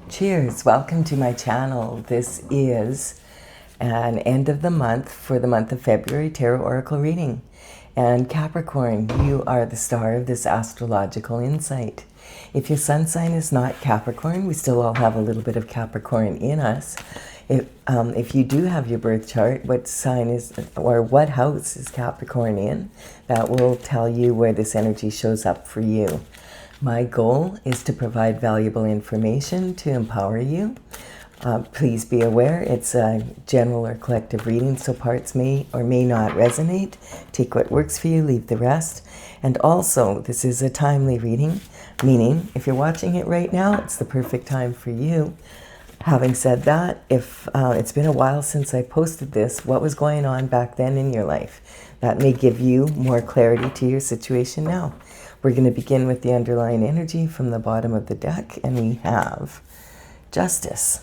Cheers, welcome to my channel. This is an end of the month for the month of February tarot oracle reading. And Capricorn, you are the star of this astrological insight. If your sun sign is not Capricorn, we still all have a little bit of Capricorn in us. If you do have your birth chart, what sign is, or what house is Capricorn in, that will tell you where this energy shows up for you. My goal is to provide valuable information to empower you. Please be aware it's a general or collective reading, so parts may or may not resonate. Take what works for you, leave the rest. And also, this is a timely reading, meaning if you're watching it right now, it's the perfect time for you. Having said that, if it's been a while since I posted this, what was going on back then in your life? That may give you more clarity to your situation now. We're going to begin with the underlying energy from the bottom of the deck, and we have justice.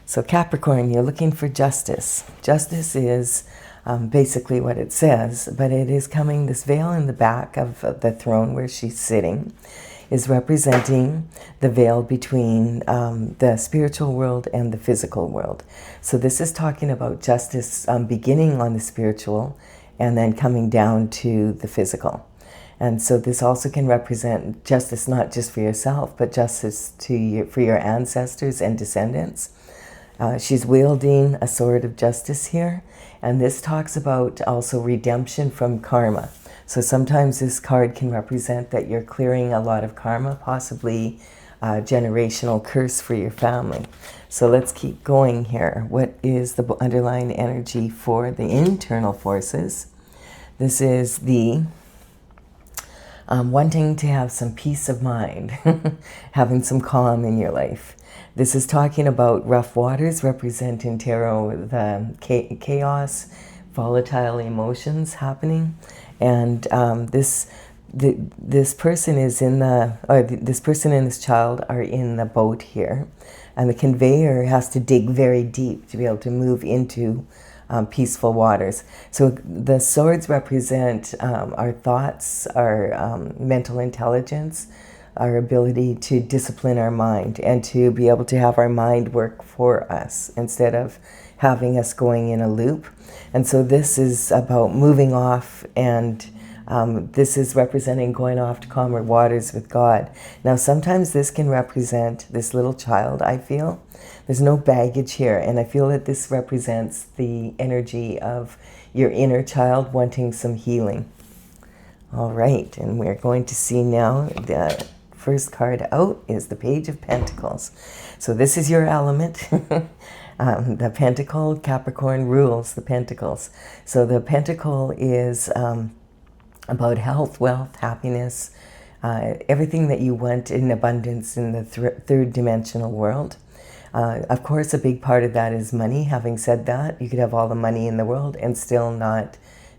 So Capricorn, you're looking for justice. Justice is basically what it says, but it is coming, this veil in the back of the throne where she's sitting is representing the veil between the spiritual world and the physical world. So this is talking about justice beginning on the spiritual and then coming down to the physical. And so this also can represent justice not just for yourself, but justice for your ancestors and descendants. She's wielding a sword of justice here, and this talks about also redemption from karma. So sometimes this card can represent that you're clearing a lot of karma, possibly a generational curse for your family. So let's keep going here. What is the underlying energy for the internal forces? This is the wanting to have some peace of mind, having some calm in your life. This is talking about rough waters, representing tarot, the chaos, volatile emotions happening. And this person is in this person and this child are in the boat here. And the conveyor has to dig very deep to be able to move into peaceful waters. So the swords represent our thoughts, our mental intelligence, our ability to discipline our mind and to be able to have our mind work for us instead of having us going in a loop. And so this is about moving off, and this is representing going off to calmer waters with God. Now sometimes this can represent this little child, I feel. There's no baggage here, and I feel that this represents the energy of your inner child wanting some healing. All right, and we're going to see now the first card out is the Page of Pentacles. So this is your element. The Pentacle, Capricorn rules the Pentacles. So the Pentacle is about health, wealth, happiness, everything that you want in abundance in the third dimensional world. Of course, a big part of that is money. Having said that, you could have all the money in the world and still not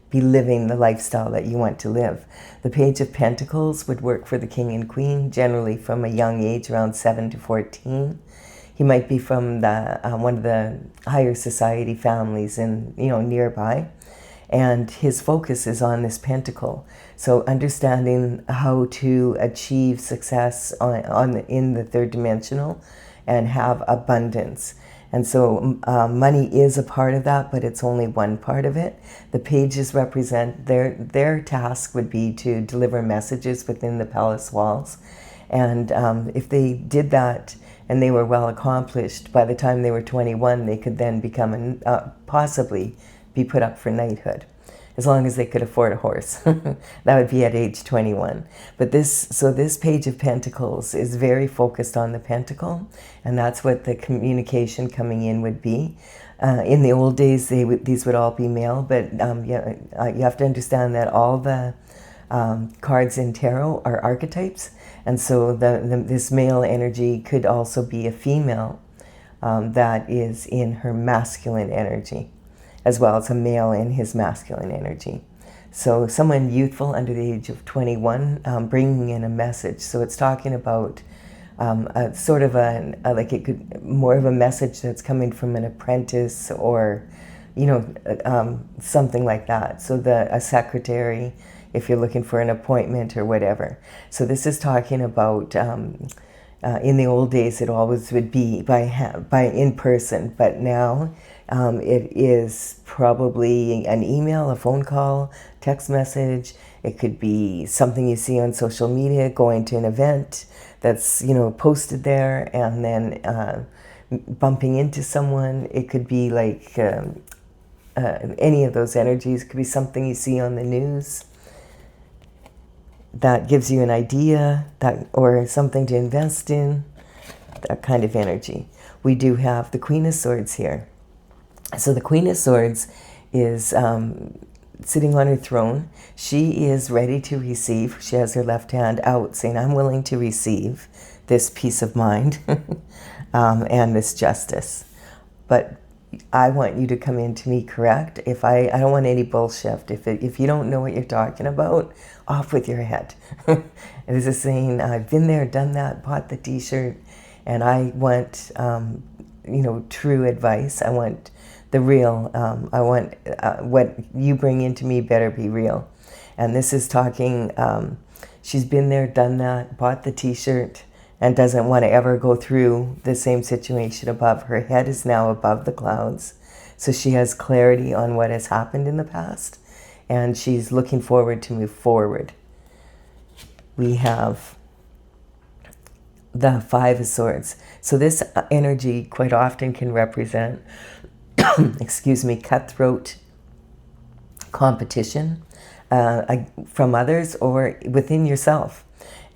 be living the lifestyle that you want to live. The Page of Pentacles would work for the King and Queen, generally from a young age, around 7 to 14. He might be from the one of the higher society families in nearby, and his focus is on this pentacle. So understanding how to achieve success in the third dimensional and have abundance. And so money is a part of that, but it's only one part of it. The pages represent their task would be to deliver messages within the palace walls. And if they did that and they were well accomplished, by the time they were 21, they could then become possibly be put up for knighthood, as long as they could afford a horse. That would be at age 21. But this Page of Pentacles is very focused on the pentacle, and that's what the communication coming in would be. In the old days, these would all be male, but you have to understand that all the cards in tarot are archetypes, and so this male energy could also be a female that is in her masculine energy, as well as a male in his masculine energy. So someone youthful under the age of 21 bringing in a message. So it's talking about a sort of more of a message that's coming from an apprentice or, something like that. So a secretary, if you're looking for an appointment or whatever. So this is talking about In the old days, it always would be by in person, but now it is probably an email, a phone call, text message. It could be something you see on social media, going to an event that's, you know, posted there, and then bumping into someone. It could be like any of those energies. It could be something you see on the news that gives you an idea, that, or something to invest in, that kind of energy. We do have the Queen of Swords here. So the Queen of Swords is sitting on her throne. She is ready to receive. She has her left hand out saying, I'm willing to receive this peace of mind and this justice. But I want you to come in to me correct. I don't want any bullshit. If you don't know what you're talking about, off with your head. And this is saying, I've been there, done that, bought the t-shirt, and I want, you know, true advice. I want the real. I want what you bring into me better be real. And this is talking, she's been there, done that, bought the t-shirt, and doesn't want to ever go through the same situation above. Her head is now above the clouds, so she has clarity on what has happened in the past, and she's looking forward to move forward. We have the Five of Swords. So this energy quite often can represent, excuse me, cutthroat competition from others or within yourself.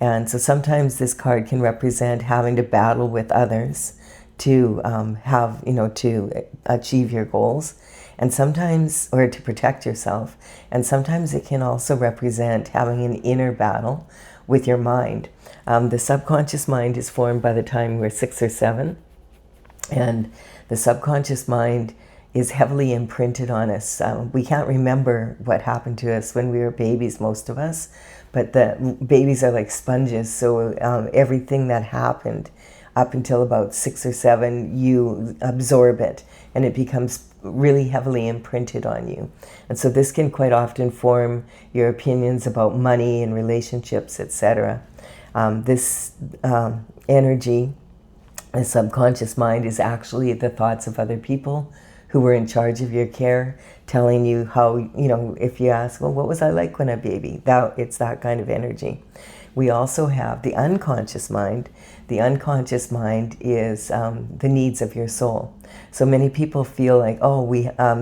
And so sometimes this card can represent having to battle with others to have, you know, to achieve your goals, and sometimes, or to protect yourself. And sometimes it can also represent having an inner battle with your mind. The subconscious mind is formed by the time we're 6 or 7, and the subconscious mind is heavily imprinted on us. We can't remember what happened to us when we were babies, most of us, but the babies are like sponges, so everything that happened up until about 6 or 7, you absorb it, and it becomes really heavily imprinted on you. And so this can quite often form your opinions about money and relationships, etc. This energy, the subconscious mind, is actually the thoughts of other people who were in charge of your care, telling you how, you know, if you ask, well, what was I like when a baby? It's that kind of energy. We also have the unconscious mind. The unconscious mind is the needs of your soul. So many people feel like, oh,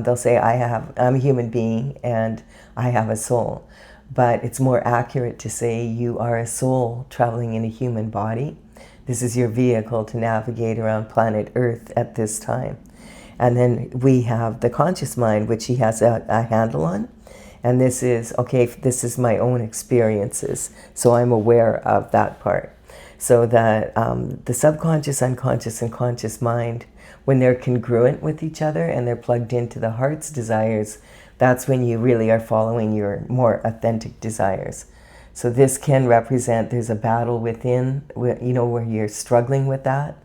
they'll say, I'm a human being and I have a soul. But it's more accurate to say you are a soul traveling in a human body. This is your vehicle to navigate around planet Earth at this time. And then we have the conscious mind, which he has a handle on. And this is, okay, this is my own experiences, so I'm aware of that part. So that the subconscious, unconscious, and conscious mind, when they're congruent with each other and they're plugged into the heart's desires, that's when you really are following your more authentic desires. So this can represent, there's a battle within, you know, where you're struggling with that.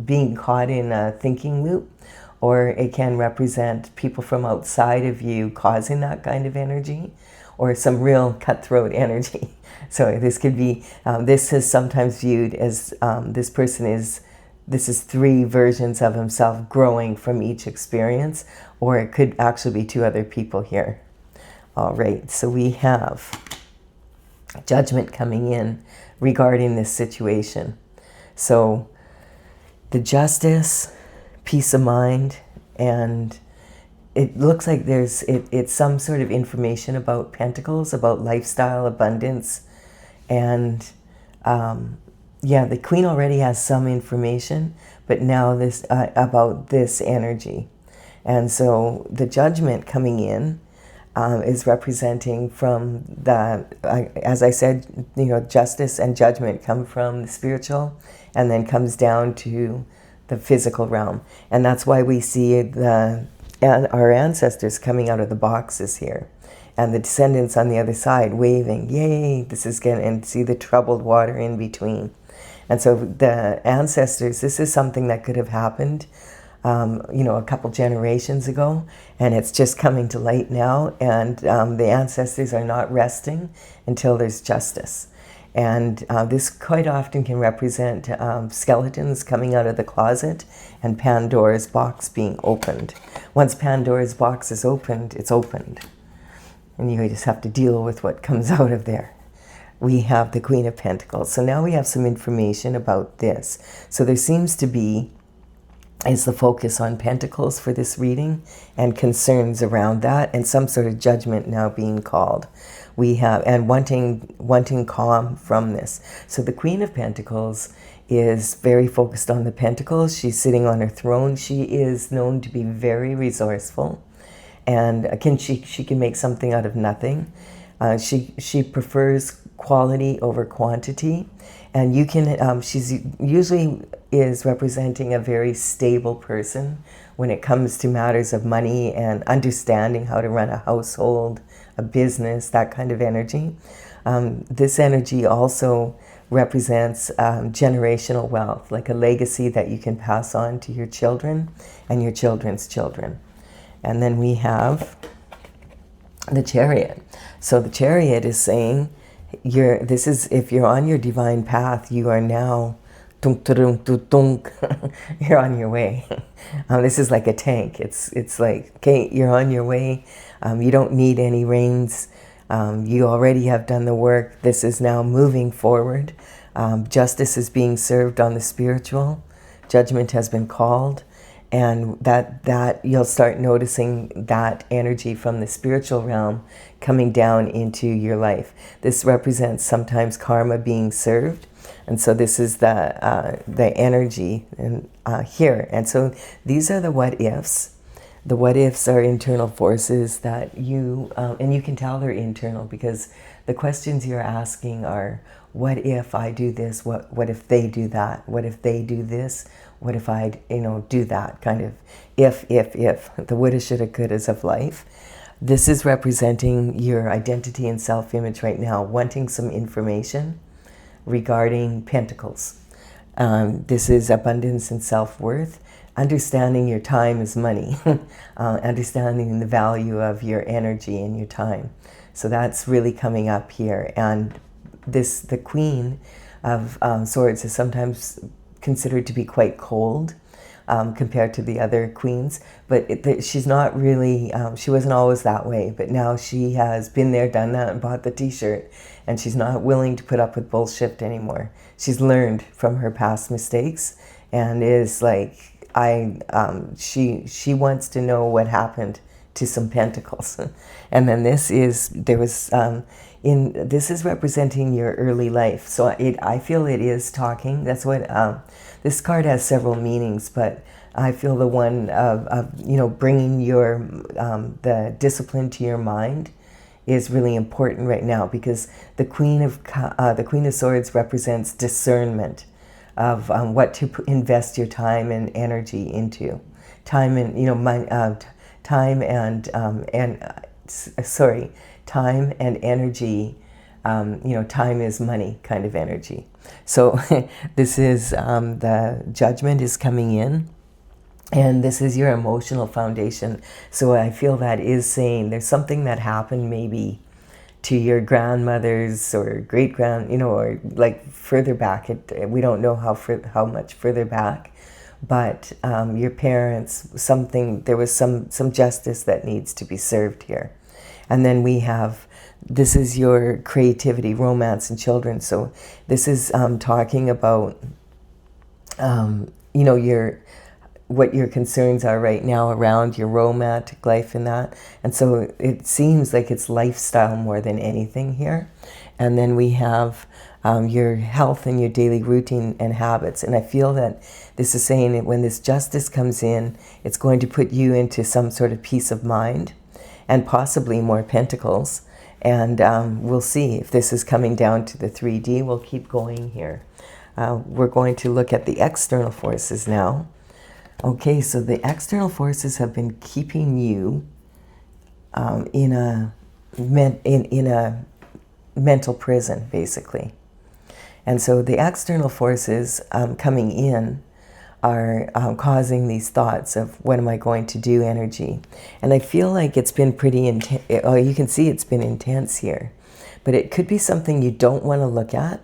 Being caught in a thinking loop, or it can represent people from outside of you causing that kind of energy, or some real cutthroat energy. So this could be, this is sometimes viewed as this is 3 versions of himself growing from each experience, or it could actually be 2 other people here. All right, so we have judgment coming in regarding this situation. So the justice, peace of mind, and it looks like it's some sort of information about pentacles, about lifestyle, abundance, and yeah, the Queen already has some information, but now this about this energy. And so the judgment coming in is representing from the, as I said, you know, justice and judgment come from the spiritual, and then comes down to the physical realm. And that's why we see our ancestors coming out of the boxes here, and the descendants on the other side waving, yay, this is good, and see the troubled water in between. And so the ancestors, this is something that could have happened you know, a couple generations ago, and it's just coming to light now, and the ancestors are not resting until there's justice. And this quite often can represent skeletons coming out of the closet and Pandora's box being opened. Once Pandora's box is opened, it's opened. And you just have to deal with what comes out of there. We have the Queen of Pentacles. So now we have some information about this. So there seems to be, is the focus on Pentacles for this reading and concerns around that and some sort of judgment now being called. We have, and wanting calm from this. So the Queen of Pentacles is very focused on the Pentacles. She's sitting on her throne. She is known to be very resourceful, and she can make something out of nothing. She prefers quality over quantity, and you can. She's usually is representing a very stable person when it comes to matters of money and understanding how to run a household, a business, that kind of energy. This energy also represents generational wealth, like a legacy that you can pass on to your children and your children's children. And then we have the Chariot. So the Chariot is saying, if you're on your divine path, you are now you're on your way. This is like a tank. It's like, okay, you're on your way. You don't need any reins. You already have done the work. This is now moving forward. Justice is being served on the spiritual. Judgment has been called. And that you'll start noticing that energy from the spiritual realm coming down into your life. This represents sometimes karma being served. And so this is the energy here. And so these are the what ifs. The what ifs are internal forces that and you can tell they're internal because the questions you're asking are, what if I do this? What if they do that? What if they do this? What if I, do that? Kind of if, the woulda, shoulda, couldas of life. This is representing your identity and self-image right now, wanting some information regarding Pentacles. This is abundance and self-worth, understanding your time is money, understanding the value of your energy and your time. So that's really coming up here. And the Queen of Swords is sometimes considered to be quite cold compared to the other queens, but she's not really, she wasn't always that way, but now she has been there, done that, and bought the t-shirt, and she's not willing to put up with bullshit anymore. She's learned from her past mistakes and is like, she wants to know what happened to some Pentacles. And then this is representing your early life. So I feel it is talking. That's what this card has several meanings, but I feel the one of bringing the discipline to your mind is really important right now, because the Queen of Swords represents discernment of what to invest your time and energy into. Time and time and energy. Time is money kind of energy. So this is the Judgment is coming in, and this is your emotional foundation. So I feel that is saying there's something that happened maybe to your grandmothers or or like further back. We don't know how much further back, but your parents, there was some justice that needs to be served here. And then we have, this is your creativity, romance, and children. So this is talking about, what your concerns are right now around your romantic life and that. And so it seems like it's lifestyle more than anything here. And then we have your health and your daily routine and habits. And I feel that this is saying that when this justice comes in, it's going to put you into some sort of peace of mind and possibly more pentacles. And we'll see if this is coming down to the 3D. We'll keep going here. We're going to look at the external forces now. Okay, so the external forces have been keeping you in a mental prison, basically. And so the external forces coming in are causing these thoughts of what am I going to do energy. And I feel like it's been pretty intense. You can see it's been intense here. But it could be something you don't want to look at,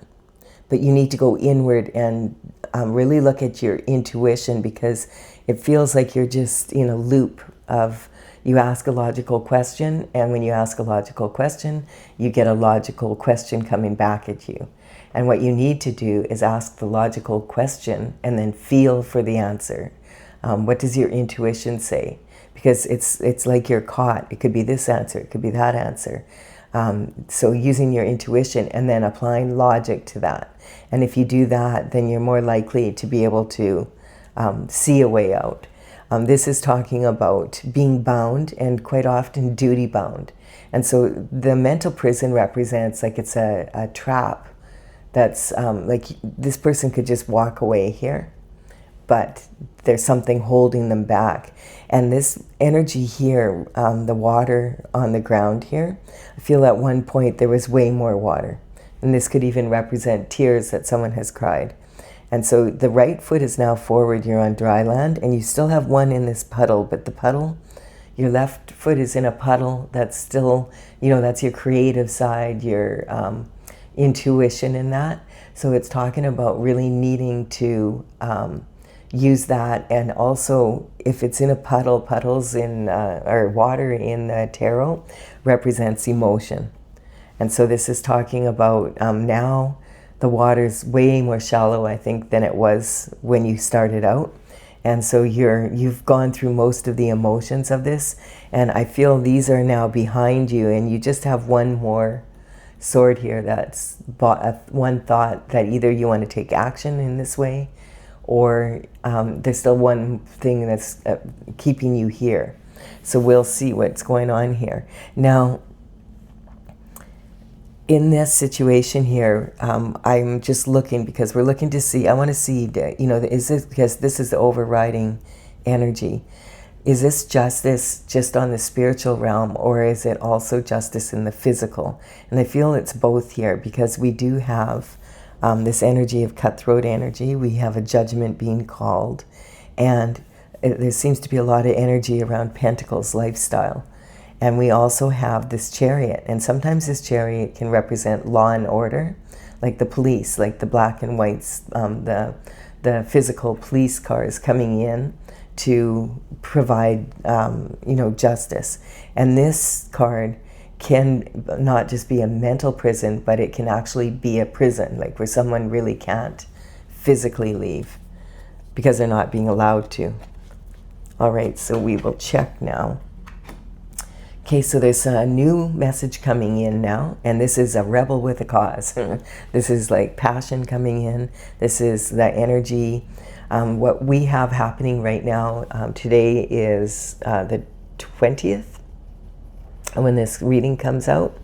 but you need to go inward and really look at your intuition, because it feels like you're just in a loop of, you ask a logical question, and when you ask a logical question, you get a logical question coming back at you. And what you need to do is ask the logical question and then feel for the answer. What does your intuition say? Because it's like you're caught. It could be this answer, it could be that answer. So using your intuition and then applying logic to that. And if you do that, then you're more likely to be able to see a way out. This is talking about being bound, and quite often duty bound. And so the mental prison represents like it's a trap that's like this person could just walk away here, but there's something holding them back. And this energy here, the water on the ground here, I feel at one point there was way more water. And this could even represent tears that someone has cried. And so the right foot is now forward, you're on dry land, and you still have one in this puddle, but the puddle, your left foot is in a puddle that's still, you know, that's your creative side, your intuition in that. So it's talking about really needing to use that. And also, if it's in a puddle, puddles in, or water in the tarot represents emotion. And so this is talking about now the water's way more shallow, I think, than it was when you started out. And so you've gone through most of the emotions of this, and I feel these are now behind you, and you just have one more sword here. That's one thought that either you want to take action in this way, or there's still one thing that's keeping you here. So we'll see what's going on here. Now, in this situation here, I'm just looking, because we're looking to see, I want to see, you know, is this, because this is the overriding energy. Is this justice just on the spiritual realm, or is it also justice in the physical? And I feel it's both here, because we do have this energy of cutthroat energy. We have a judgment being called, and there seems to be a lot of energy around Pentacles lifestyle. And we also have this chariot, and sometimes this chariot can represent law and order, like the police, like the black and whites, the physical police cars coming in to provide, you know, justice. And this card can not just be a mental prison, but it can actually be a prison, like where someone really can't physically leave because they're not being allowed to. All right, so we will check now. Okay, so there's a new message coming in now, and this is a rebel with a cause. This is like passion coming in. This is the energy. What we have happening right now, today is the 20th, when this reading comes out.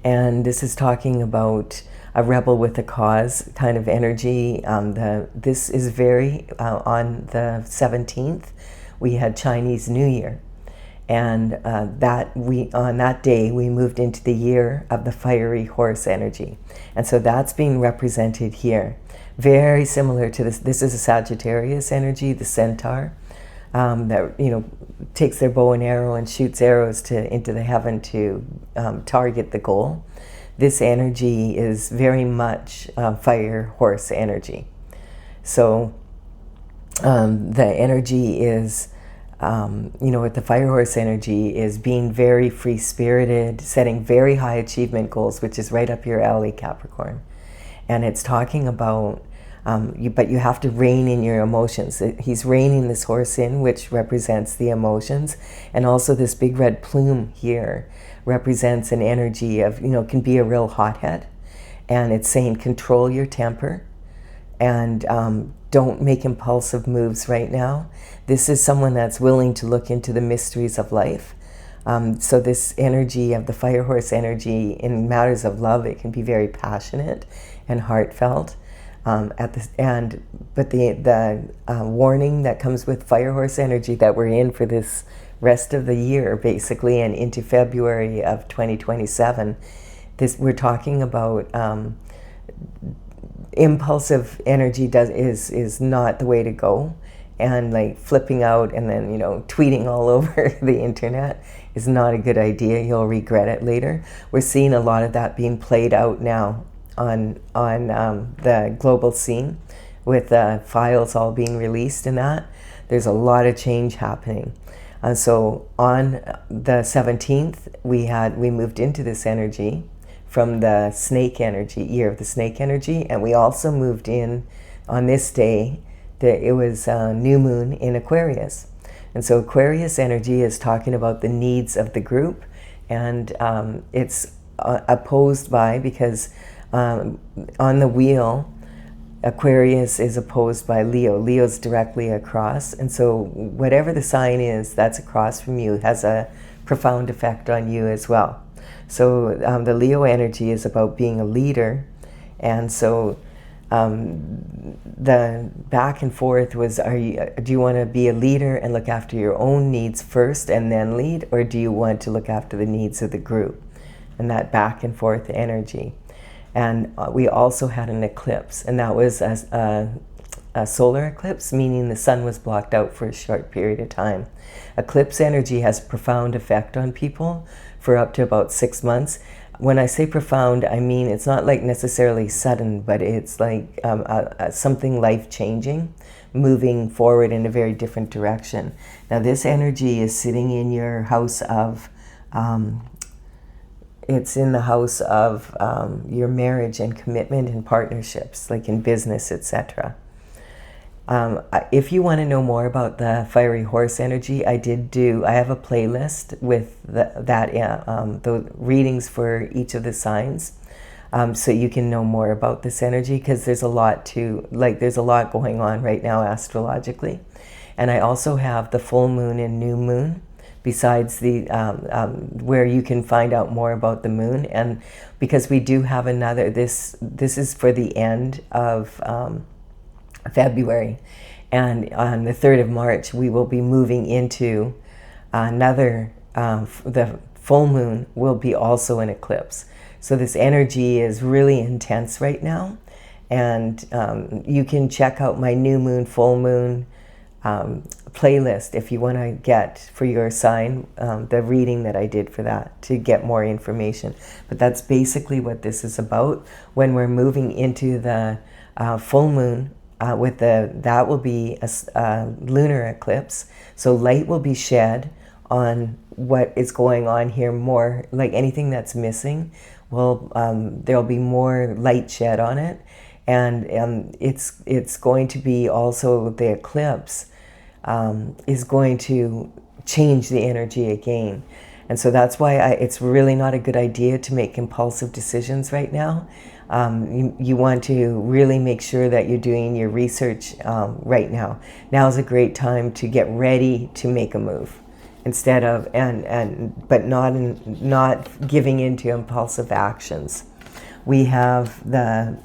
And this is talking about a rebel with a cause kind of energy. This is very, on the 17th, we had Chinese New Year. And on that day, we moved into the year of the fiery horse energy. And so that's being represented here. Very similar to this. This is a Sagittarius energy, the centaur, that, you know, takes their bow and arrow and shoots arrows into the heaven to target the goal. This energy is very much fire horse energy. So the energy is, you know, with the fire horse energy is being very free-spirited, setting very high achievement goals, which is right up your alley, Capricorn. And it's talking about, but you have to rein in your emotions. He's reining this horse in, which represents the emotions. And also this big red plume here represents an energy of, you know, can be a real hothead. And it's saying control your temper, and don't make impulsive moves right now. This is someone that's willing to look into the mysteries of life. So this energy of the fire horse energy in matters of love, it can be very passionate and heartfelt. But the warning that comes with fire horse energy that we're in for this rest of the year, basically, and into February of 2027, we're talking about impulsive energy is not the way to go. and like flipping out and then, you know, tweeting all over the internet is not a good idea. You'll regret it later. We're seeing a lot of that being played out now on the global scene, with files all being released and that. There's a lot of change happening. And so on the 17th, we moved into this energy from the snake energy, year of the snake energy, and we also moved in on this day that it was new moon in Aquarius. And so Aquarius energy is talking about the needs of the group, and it's opposed by, because on the wheel, Aquarius is opposed by Leo. Leo's directly across, and so whatever the sign is that's across from you has a profound effect on you as well. So the Leo energy is about being a leader, and so the back and forth was, do you want to be a leader and look after your own needs first and then lead, or do you want to look after the needs of the group? And that back and forth energy. And we also had an eclipse, and that was a solar eclipse, meaning the sun was blocked out for a short period of time. Eclipse energy has a profound effect on people for up to about 6 months. When I say profound, I mean it's not like necessarily sudden, but it's like something life-changing, moving forward in a very different direction. Now this energy is sitting in your house of, it's in the house of your marriage and commitment and partnerships, like in business, etc. If you want to know more about the fiery horse energy, I have a playlist with the readings for each of the signs, so you can know more about this energy, because there's a lot going on right now astrologically. And I also have the full moon and new moon, besides the where you can find out more about the moon. And because we do have another, this is for the end of February, and on the 3rd of March we will be moving into another, the full moon will be also an eclipse. So this energy is really intense right now, and you can check out my new moon, full moon playlist if you want to get for your sign the reading that I did for that, to get more information. But that's basically what this is about. When we're moving into the full moon, that will be a lunar eclipse, so light will be shed on what is going on here, more like anything that's missing. Well, there'll be more light shed on it, and it's going to be also, the eclipse is going to change the energy again. And so that's why it's really not a good idea to make impulsive decisions right now. You want to really make sure that you're doing your research right now. Now is a great time to get ready to make a move, instead of but not giving into impulsive actions. We have the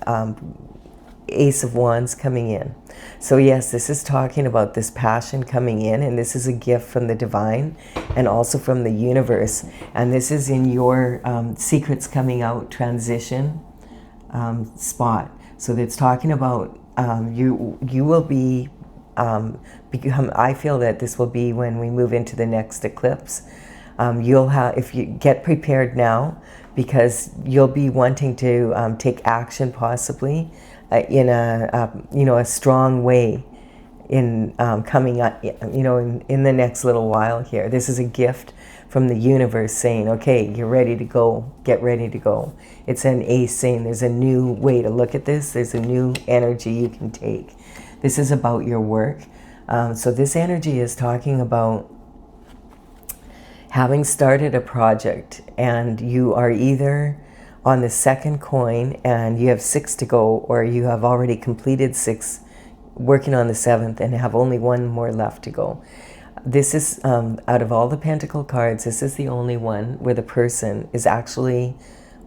Ace of Wands coming in. So yes, this is talking about this passion coming in, and this is a gift from the divine and also from the universe. And this is in your secrets coming out transition spot. So it's talking about you will be I feel that this will be when we move into the next eclipse. You'll have, if you get prepared now, because you'll be wanting to take action possibly in a strong way in coming up, in the next little while here. This is a gift from the universe saying, okay, you're ready to go, get ready to go. It's an ace saying there's a new way to look at this, there's a new energy you can take. This is about your work. So this energy is talking about having started a project, and you are either on the second coin and you have 6 to go, or you have already completed 6, working on the 7th, and have only 1 more left to go. This is, out of all the Pentacle cards, this is the only one where the person is actually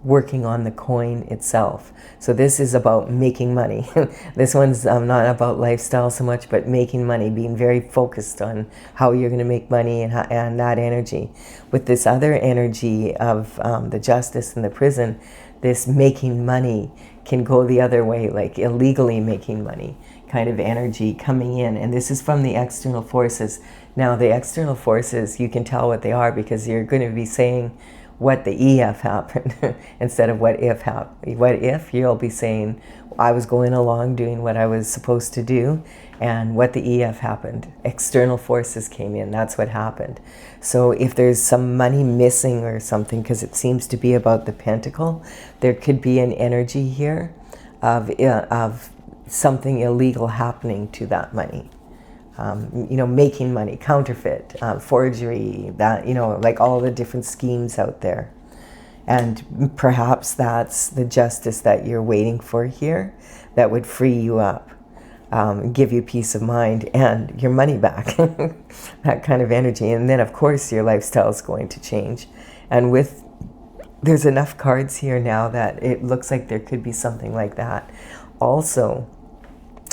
working on the coin itself. So this is about making money. This one's not about lifestyle so much, but making money, being very focused on how you're going to make money and that energy. With this other energy of the justice and the prison, this making money can go the other way, like illegally making money kind of energy coming in. And this is from the external forces. Now, the external forces, you can tell what they are because you're going to be saying what the EF happened instead of what if happened. What if, you'll be saying, I was going along doing what I was supposed to do, and what the EF happened. External forces came in, that's what happened. So if there's some money missing or something, because it seems to be about the pentacle, there could be an energy here of something illegal happening to that money. You know, making money, counterfeit, forgery, that, you know, like all the different schemes out there. And perhaps that's the justice that you're waiting for here that would free you up, give you peace of mind and your money back, that kind of energy. And then, of course, your lifestyle is going to change. And there's enough cards here now that it looks like there could be something like that. Also,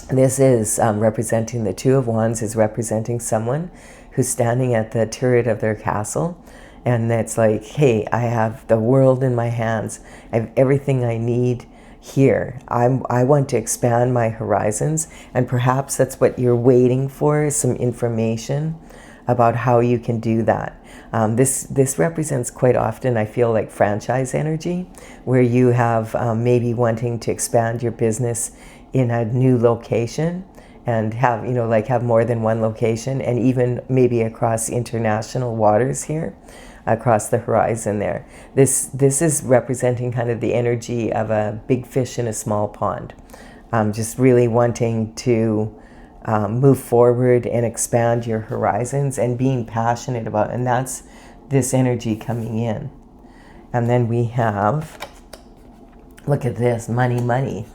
this is representing the Two of Wands, is representing someone who's standing at the turret of their castle. And it's like, hey, I have the world in my hands. I have everything I need here. I want to expand my horizons. And perhaps that's what you're waiting for, some information about how you can do that. This represents quite often, I feel, like franchise energy, where you have maybe wanting to expand your business in a new location and have, you know, like have more than one location, and even maybe across international waters here, across the horizon there. This is representing kind of the energy of a big fish in a small pond. Just really wanting to move forward and expand your horizons and being passionate about it. And that's this energy coming in. And then we have, look at this, money.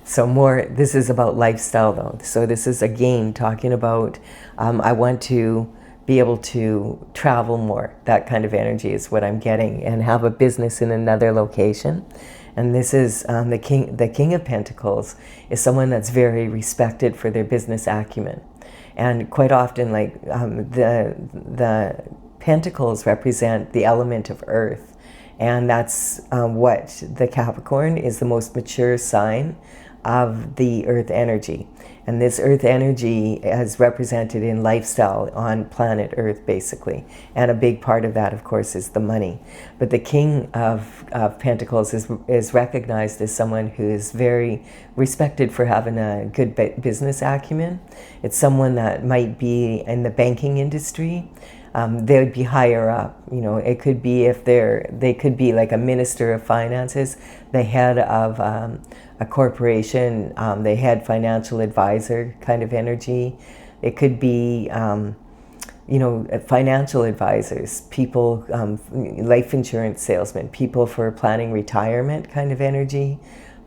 So more, this is about lifestyle though. So this is again talking about, I want to be able to travel more. That kind of energy is what I'm getting, and have a business in another location. And this is the King of Pentacles is someone that's very respected for their business acumen. And quite often, like the Pentacles represent the element of earth. And that's what the Capricorn is, the most mature sign of the earth energy. And this earth energy is represented in lifestyle on planet Earth, basically. And a big part of that, of course, is the money. But the King of Pentacles is recognized as someone who is very respected for having a good business acumen. It's someone that might be in the banking industry. They would be higher up. You know, it could be if they could be like a minister of finances, the head of a corporation, the head financial advisor kind of energy. It could be, you know, financial advisors, people, life insurance salesmen, people for planning retirement kind of energy.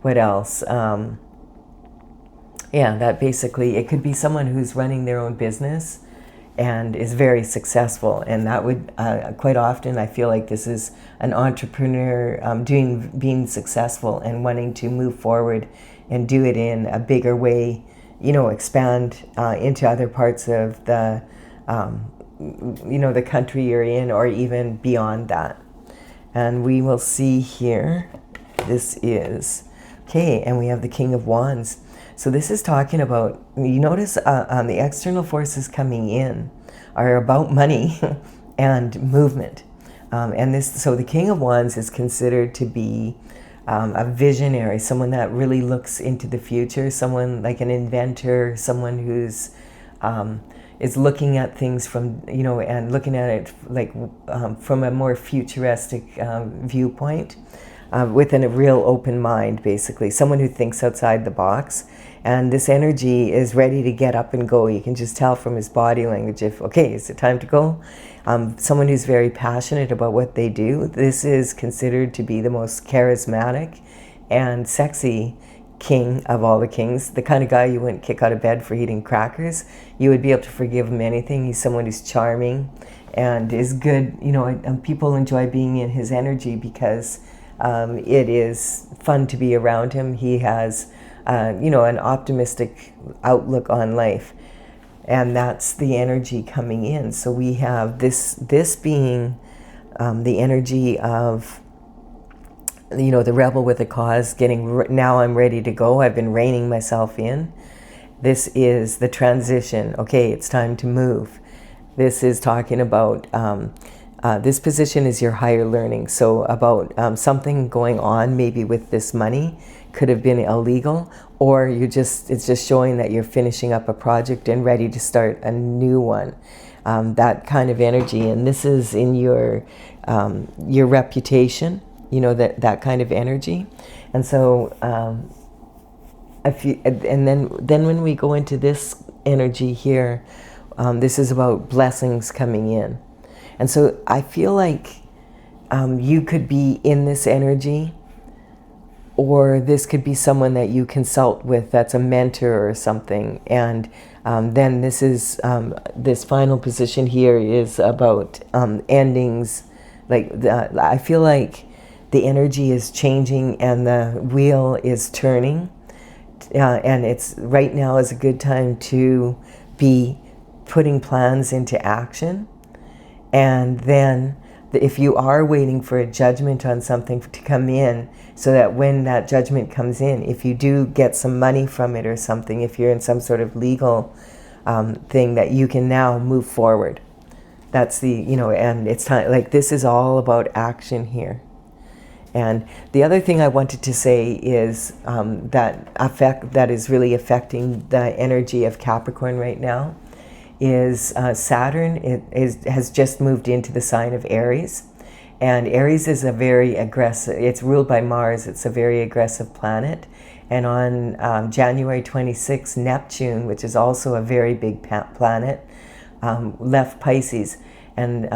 What else? Yeah, that basically, it could be someone who's running their own business and is very successful. And that would, quite often, I feel like this is an entrepreneur being successful and wanting to move forward and do it in a bigger way, you know, expand into other parts of the, you know, the country you're in, or even beyond that. And we will see here, this is, okay, and we have the King of Wands. So this is talking about, you notice the external forces coming in are about money and movement. So the King of Wands is considered to be a visionary, someone that really looks into the future, someone like an inventor, someone who's is looking at things from, you know, and looking at it like from a more futuristic viewpoint. With a real open mind, basically. Someone who thinks outside the box. And this energy is ready to get up and go. You can just tell from his body language if, okay, is it time to go? Someone who's very passionate about what they do. This is considered to be the most charismatic and sexy king of all the kings. The kind of guy you wouldn't kick out of bed for eating crackers. You would be able to forgive him anything. He's someone who's charming and is good. You know, and people enjoy being in his energy because it is fun to be around him. He has, you know, an optimistic outlook on life, and that's the energy coming in. So we have this being the energy of you know, the rebel with a cause, now I'm ready to go. I've been reining myself in. This is the transition. Okay, it's time to move. This is talking about, this position is your higher learning. So about something going on maybe with this money, could have been illegal, or it's just showing that you're finishing up a project and ready to start a new one. That kind of energy. And this is in your reputation, you know, that kind of energy. And so then when we go into this energy here, this is about blessings coming in. And so I feel like you could be in this energy, or this could be someone that you consult with that's a mentor or something. And then this is, this final position here is about endings. Like, I feel like the energy is changing and the wheel is turning. And it's right now is a good time to be putting plans into action. And then if you are waiting for a judgment on something to come in, so that when that judgment comes in, if you do get some money from it or something, if you're in some sort of legal thing, that you can now move forward. That's the, you know, and it's time, like, this is all about action here. And the other thing I wanted to say is that is really affecting the energy of Capricorn right now is Saturn. Has just moved into the sign of Aries. And Aries is a very aggressive, it's ruled by Mars, it's a very aggressive planet. And on January 26th, Neptune, which is also a very big planet, left Pisces. And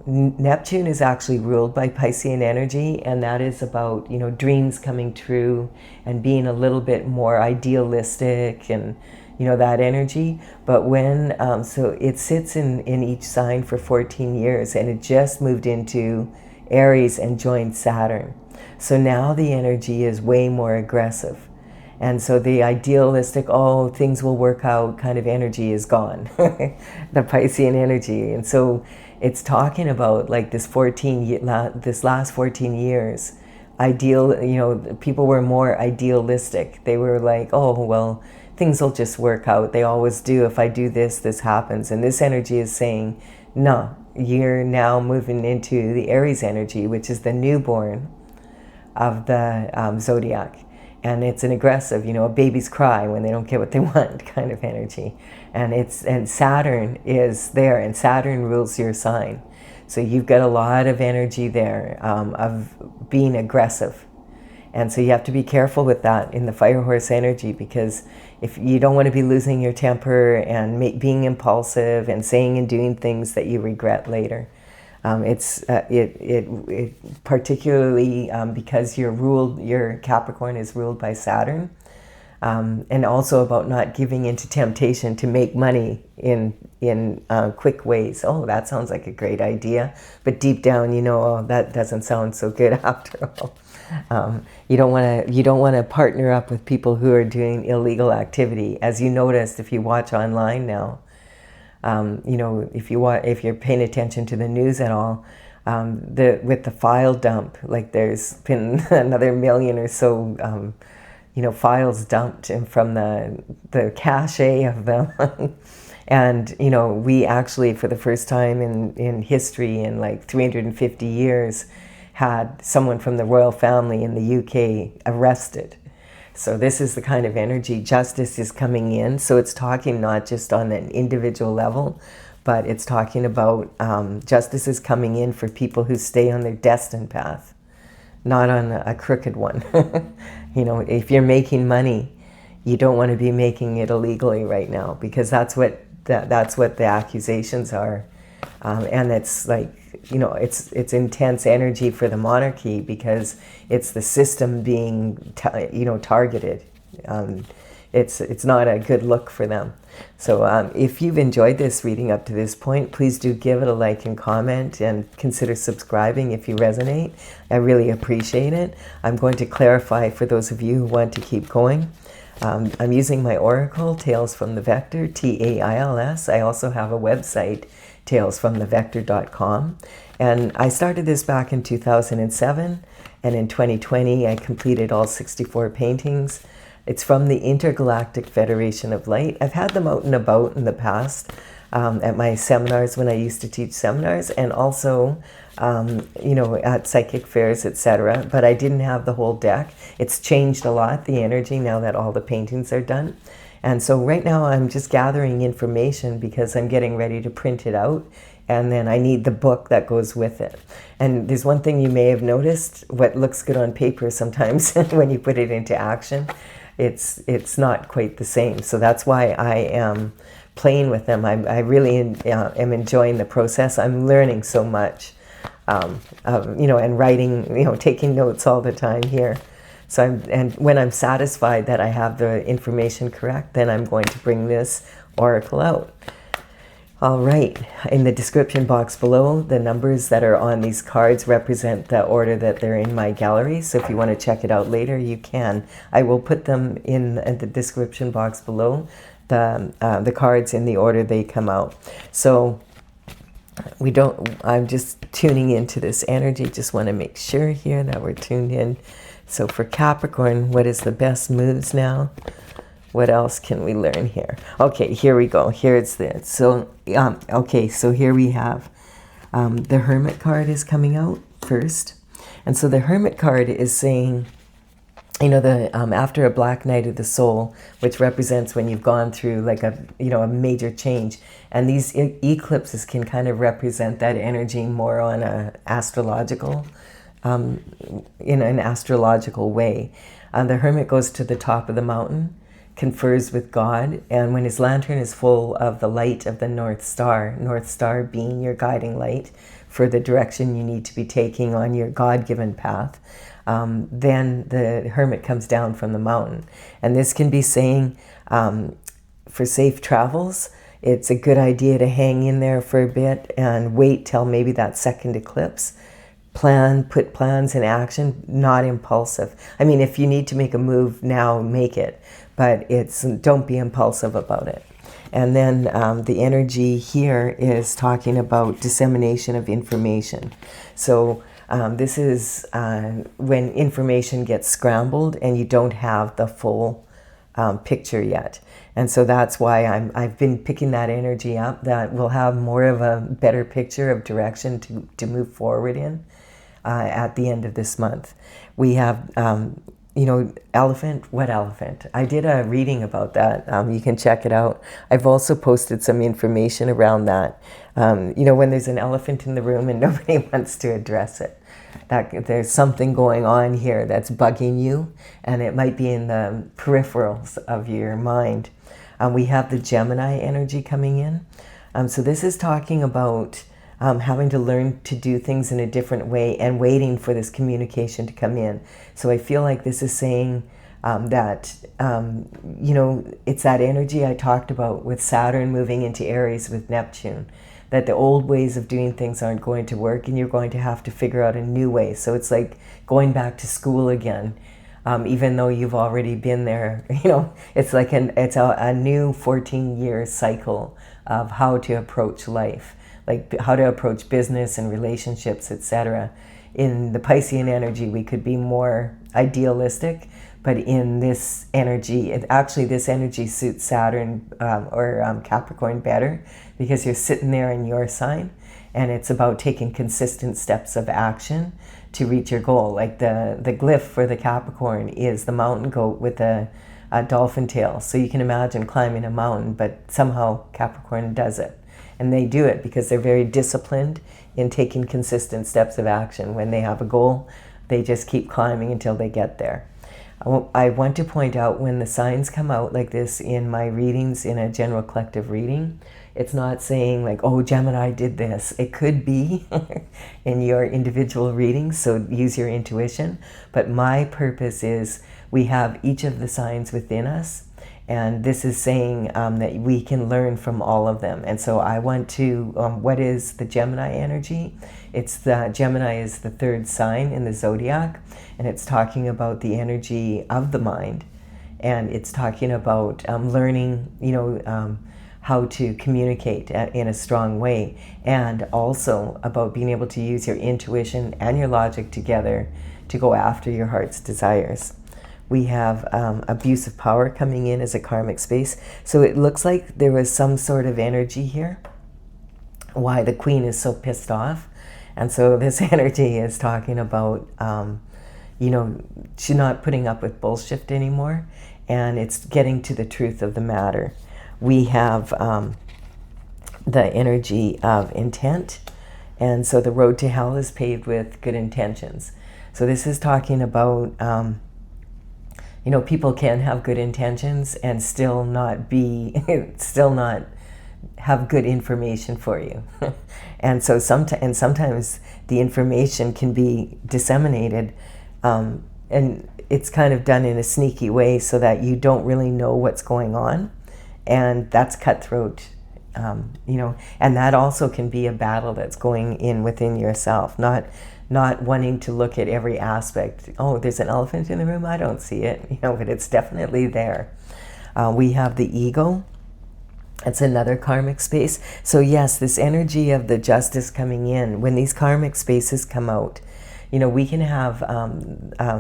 Neptune is actually ruled by Piscean energy, and that is about, you know, dreams coming true and being a little bit more idealistic and, you know, that energy. But when, so it sits in each sign for 14 years, and it just moved into Aries and joined Saturn. So now the energy is way more aggressive. And so the idealistic, oh, things will work out kind of energy is gone, the Piscean energy. And so it's talking about like this last 14 years, ideal, you know, people were more idealistic. They were like, oh, well, things will just work out. They always do. If I do this, this happens. And this energy is saying, no, you're now moving into the Aries energy, which is the newborn of the zodiac. And it's an aggressive, you know, babies cry when they don't get what they want kind of energy. And Saturn is there, and Saturn rules your sign. So you've got a lot of energy there of being aggressive. And so you have to be careful with that in the fire horse energy, because if you don't want to be losing your temper and being impulsive and saying and doing things that you regret later. It particularly because your Capricorn is ruled by Saturn, and also about not giving into temptation to make money in quick ways. Oh, that sounds like a great idea, but deep down, you know, oh, that doesn't sound so good after all. You don't want to partner up with people who are doing illegal activity, as you noticed if you watch online now. You know, if you're paying attention to the news at all, with the file dump, like there's been another million or so, you know, files dumped from the cache of them. And, you know, we actually, for the first time in history, in like 350 years, had someone from the royal family in the UK arrested. So this is the kind of energy. Justice is coming in. So it's talking not just on an individual level, but it's talking about justice is coming in for people who stay on their destined path, not on a crooked one. You know, if you're making money, you don't want to be making it illegally right now, because that's what the accusations are. And it's like, you know, it's intense energy for the monarchy, because it's the system being, targeted. It's not a good look for them. So if you've enjoyed this reading up to this point, please do give it a like and comment, and consider subscribing if you resonate. I really appreciate it. I'm going to clarify for those of you who want to keep going. I'm using my Oracle, Tales from the Vector, TAILS. I also have a website, tales from thevector.com. And I started this back in 2007, and in 2020 I completed all 64 paintings. It's from the Intergalactic Federation of Light. I've had them out and about in the past at my seminars when I used to teach seminars, and also at psychic fairs, etc. But I didn't have the whole deck. It's changed a lot, the energy, now that all the paintings are done. And so right now I'm just gathering information because I'm getting ready to print it out, and then I need the book that goes with it. And there's one thing you may have noticed: what looks good on paper sometimes when you put it into action, it's not quite the same. So that's why I am playing with them. I really am enjoying the process. I'm learning so much, and writing, taking notes all the time here. So and when I'm satisfied that I have the information correct, then I'm going to bring this oracle out. All right, in the description box below, the numbers that are on these cards represent the order that they're in my gallery. So if you want to check it out later, you can. I will put them in the description box below, the cards in the order they come out. So I'm just tuning into this energy. Just want to make sure here that we're tuned in. So for Capricorn, what is the best moves now? What else can we learn here? Okay, here we go. Here it's there. So, okay, so here we have the Hermit card is coming out first. And so the Hermit card is saying, after a black night of the soul, which represents when you've gone through like a major change. And these eclipses can kind of represent that energy more on a astrological, in an astrological way. The Hermit goes to the top of the mountain, confers with God, and when his lantern is full of the light of the North Star being your guiding light for the direction you need to be taking on your God-given path, then the Hermit comes down from the mountain. And this can be saying, for safe travels, it's a good idea to hang in there for a bit and wait till maybe that second eclipse. Put plans in action, not impulsive. I mean, if you need to make a move now, make it, but don't be impulsive about it. And then the energy here is talking about dissemination of information. So this is when information gets scrambled and you don't have the full picture yet. And so that's why I've been picking that energy up, that we'll have more of a better picture of direction to move forward in. At the end of this month. We have, elephant. What elephant? I did a reading about that. You can check it out. I've also posted some information around that. When there's an elephant in the room and nobody wants to address it, that there's something going on here that's bugging you, and it might be in the peripherals of your mind. We have the Gemini energy coming in. So this is talking about having to learn to do things in a different way and waiting for this communication to come in. So I feel like this is saying that, it's that energy I talked about with Saturn moving into Aries with Neptune, that the old ways of doing things aren't going to work and you're going to have to figure out a new way. So it's like going back to school again, even though you've already been there. It's like it's a new 14-year cycle of how to approach life, like how to approach business and relationships, etc. In the Piscean energy, we could be more idealistic, but in this energy, this energy suits Saturn or Capricorn better, because you're sitting there in your sign, and it's about taking consistent steps of action to reach your goal. Like the glyph for the Capricorn is the mountain goat with a dolphin tail. So you can imagine climbing a mountain, but somehow Capricorn does it. And they do it because they're very disciplined in taking consistent steps of action. When they have a goal, they just keep climbing until they get there. I want to point out, when the signs come out like this in my readings, in a general collective reading, it's not saying like, oh, Gemini did this. It could be in your individual readings, so use your intuition. But my purpose is we have each of the signs within us. And this is saying that we can learn from all of them. And so I want to, what is the Gemini energy? Gemini is the third sign in the zodiac, and it's talking about the energy of the mind. And it's talking about learning, how to communicate in a strong way, and also about being able to use your intuition and your logic together to go after your heart's desires. We have abuse of power coming in as a karmic space. So it looks like there was some sort of energy here, why the queen is so pissed off. And so this energy is talking about, you know, she's not putting up with bullshit anymore, and it's getting to the truth of the matter. We have the energy of intent, and so the road to hell is paved with good intentions. So this is talking about, you know, people can have good intentions and still not be, still not have good information for you. And so sometimes the information can be disseminated, and it's kind of done in a sneaky way so that you don't really know what's going on. And that's cutthroat, you know, and that also can be a battle that's going in within yourself, not wanting to look at every aspect. Oh, there's an elephant in the room, I don't see it, you know, but it's definitely there. We have the ego. It's another karmic space. So yes, this energy of the justice coming in, when these karmic spaces come out, you know, we can have,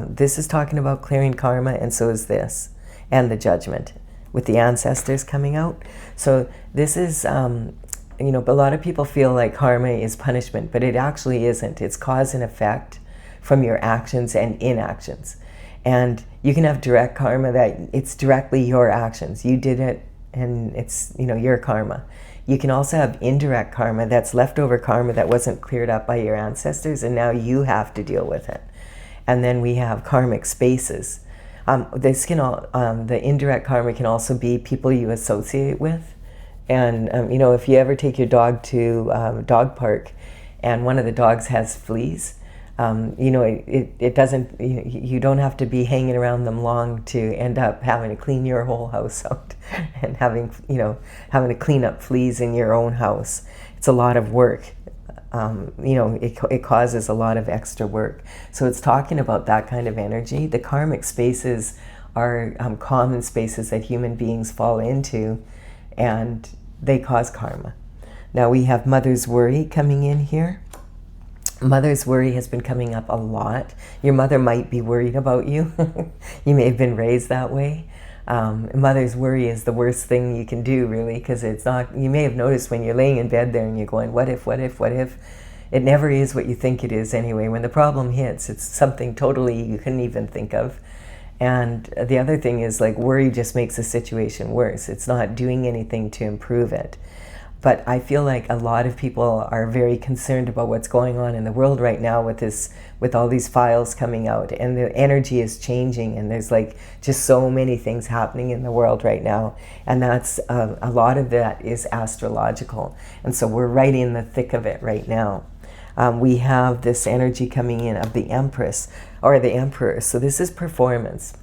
this is talking about clearing karma, and so is this, and the judgment, with the ancestors coming out. So this is, you know, a lot of people feel like karma is punishment, but it actually isn't. It's cause and effect from your actions and inactions. And you can have direct karma that it's directly your actions. You did it, and it's, you know, your karma. You can also have indirect karma, that's leftover karma that wasn't cleared up by your ancestors, and now you have to deal with it. And then we have karmic spaces. This can all, the indirect karma can also be people you associate with. And you know, if you ever take your dog to dog park and one of the dogs has fleas, you know, it doesn't, you don't have to be hanging around them long to end up having to clean your whole house out and having, you know, having to clean up fleas in your own house. It's a lot of work. You know, it causes a lot of extra work. So it's talking about that kind of energy. The karmic spaces are common spaces that human beings fall into, and they cause karma. Now we have mother's worry coming in here. Mother's worry has been coming up a lot. Your mother might be worried about you. You may have been raised that way. Mother's worry is the worst thing you can do, really, because it's not, you may have noticed when you're laying in bed there and you're going, what if, what if, what if? It never is what you think it is anyway. When the problem hits, it's something totally you couldn't even think of. And the other thing is, like, worry just makes the situation worse. It's not doing anything to improve it. But I feel like a lot of people are very concerned about what's going on in the world right now with this, with all these files coming out, and the energy is changing, and there's like just so many things happening in the world right now, and that's a lot of that is astrological, and so we're right in the thick of it right now. We have this energy coming in of the Empress or the Emperor, so this is performance,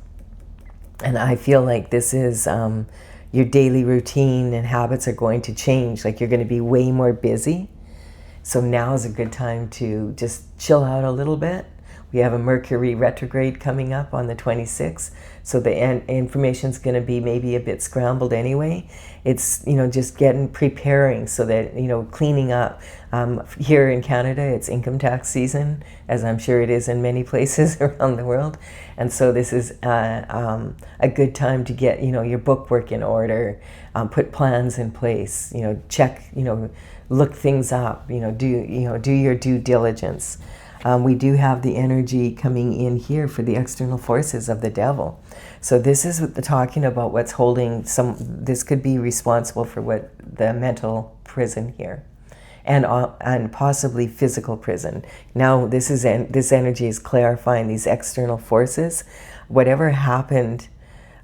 and I feel like this is your daily routine and habits are going to change. Like, you're going to be way more busy. So now is a good time to just chill out a little bit. We have a Mercury retrograde coming up on the 26th. So the information's going to be maybe a bit scrambled anyway. It's, you know, just preparing so that, you know, cleaning up. Here in Canada, it's income tax season, as I'm sure it is in many places around the world. And so this is a good time to get, you know, your bookwork in order, put plans in place, you know, check, you know, look things up, you know, do your due diligence. We do have the energy coming in here for the external forces of the devil. So this is talking about what's holding this could be responsible for what the mental prison here, and possibly physical prison. Now this energy is clarifying these external forces. Whatever happened,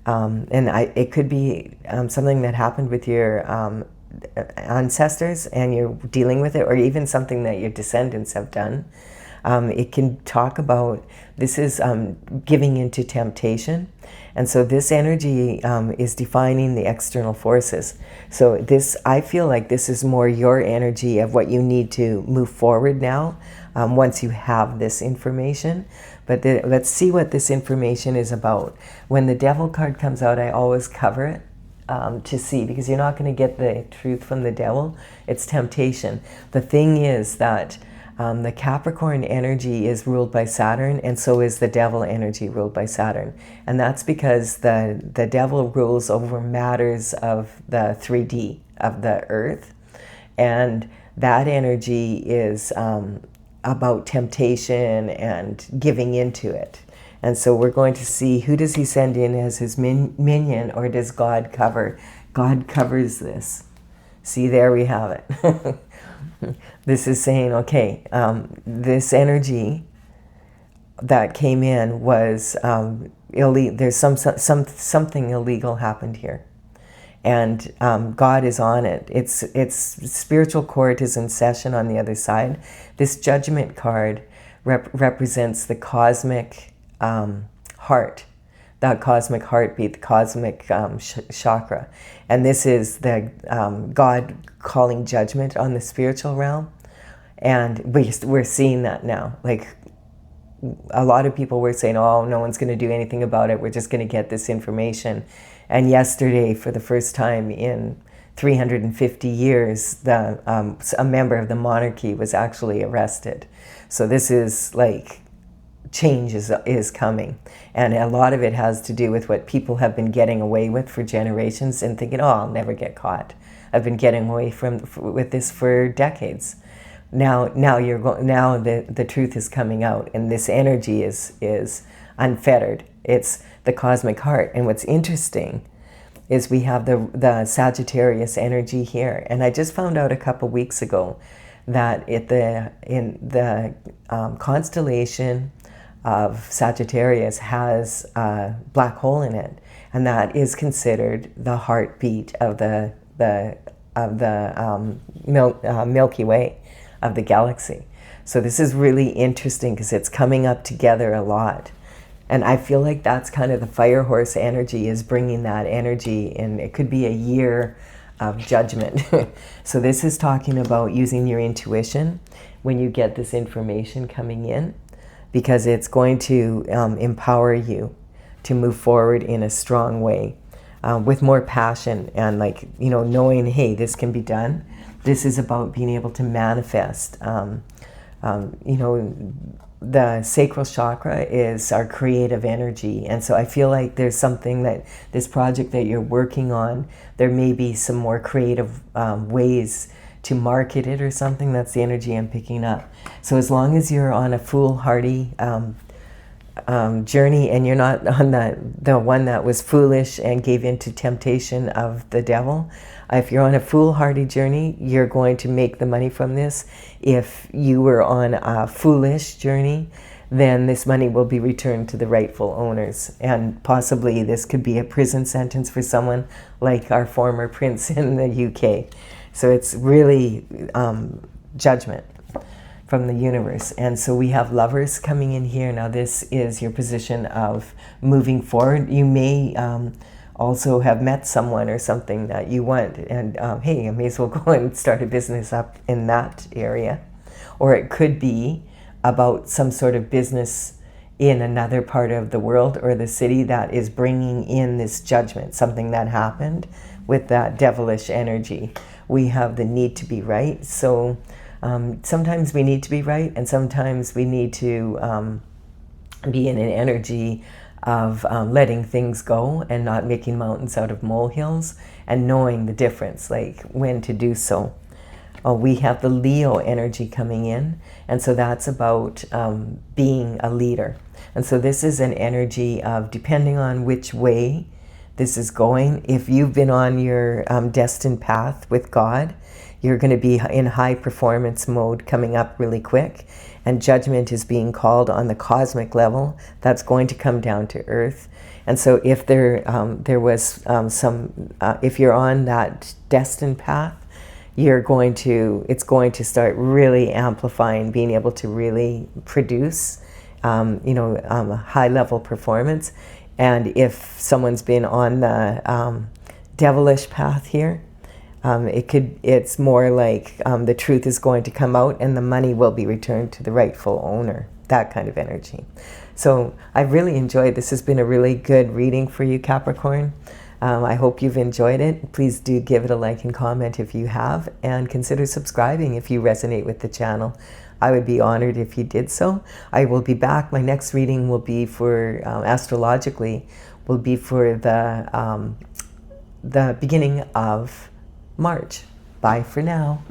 it could be something that happened with your ancestors and you're dealing with it, or even something that your descendants have done. It can talk about, this is giving into temptation. And so this energy is defining the external forces. So this, I feel like this is more your energy of what you need to move forward now, once you have this information. But let's see what this information is about. When the devil card comes out, I always cover it. to see, because you're not going to get the truth from the devil. It's temptation. The thing is that the Capricorn energy is ruled by Saturn, and so is the devil energy ruled by Saturn. And that's because the devil rules over matters of the 3D, of the earth. And that energy is about temptation and giving into it. And so we're going to see, who does he send in as his minion, or does God cover? God covers this. See, there we have it. This is saying, okay, this energy that came in was illegal. There's something illegal happened here. And God is on it. Its spiritual court is in session on the other side. This judgment card represents the cosmic heart, that cosmic heartbeat, the cosmic chakra. And this is the God calling judgment on the spiritual realm. And we're seeing that now. Like, a lot of people were saying, oh, no one's going to do anything about it. We're just going to get this information. And yesterday, for the first time in 350 years, a member of the monarchy was actually arrested. So this is like, change is coming. And a lot of it has to do with what people have been getting away with for generations and thinking, oh, I'll never get caught. I've been getting away with this for decades. Now the truth is coming out, and this energy is unfettered. It's the cosmic heart. And what's interesting is we have the Sagittarius energy here. And I just found out a couple weeks ago that in the constellation of Sagittarius has a black hole in it, and that is considered the heartbeat of the Milky Way, of the galaxy. So this is really interesting because it's coming up together a lot. And I feel like that's kind of the fire horse energy, is bringing that energy, and it could be a year of judgment. So this is talking about using your intuition when you get this information coming in, because it's going to empower you to move forward in a strong way, with more passion and, like, you know, knowing, hey, this can be done. This is about being able to manifest. You know, the sacral chakra is our creative energy. And so I feel like there's something that this project that you're working on, there may be some more creative ways to market it or something. That's the energy I'm picking up. So as long as you're on a foolhardy journey, and you're not on the one that was foolish and gave into temptation of the devil, if you're on a foolhardy journey, you're going to make the money from this. If you were on a foolish journey, then this money will be returned to the rightful owners. And possibly this could be a prison sentence for someone like our former prince in the UK. So it's really judgment from the universe. And so we have Lovers coming in here. Now this is your position of moving forward. You may also have met someone or something that you want, and hey, I may as well go and start a business up in that area. Or it could be about some sort of business in another part of the world or the city that is bringing in this judgment, something that happened with that devilish energy. We have the need to be right. So sometimes we need to be right, and sometimes we need to be in an energy of letting things go and not making mountains out of molehills, and knowing the difference, like when to do so. We have the Leo energy coming in, and so that's about being a leader. And so this is an energy of, depending on which way this is going, if you've been on your destined path with God, you're going to be in high performance mode coming up really quick, and judgment is being called on the cosmic level. That's going to come down to earth. And so if there was if you're on that destined path, it's going to start really amplifying, being able to really produce, high level performance. And if someone's been on the devilish path here, it's more like the truth is going to come out and the money will be returned to the rightful owner, that kind of energy. So I really enjoyed this. Has been a really good reading for you, Capricorn. I hope you've enjoyed it. Please do give it a like and comment if you have, and consider subscribing if you resonate with the channel. I would be honored if you did so. I will be back. My next reading will be for, astrologically, will be for the beginning of March. Bye for now.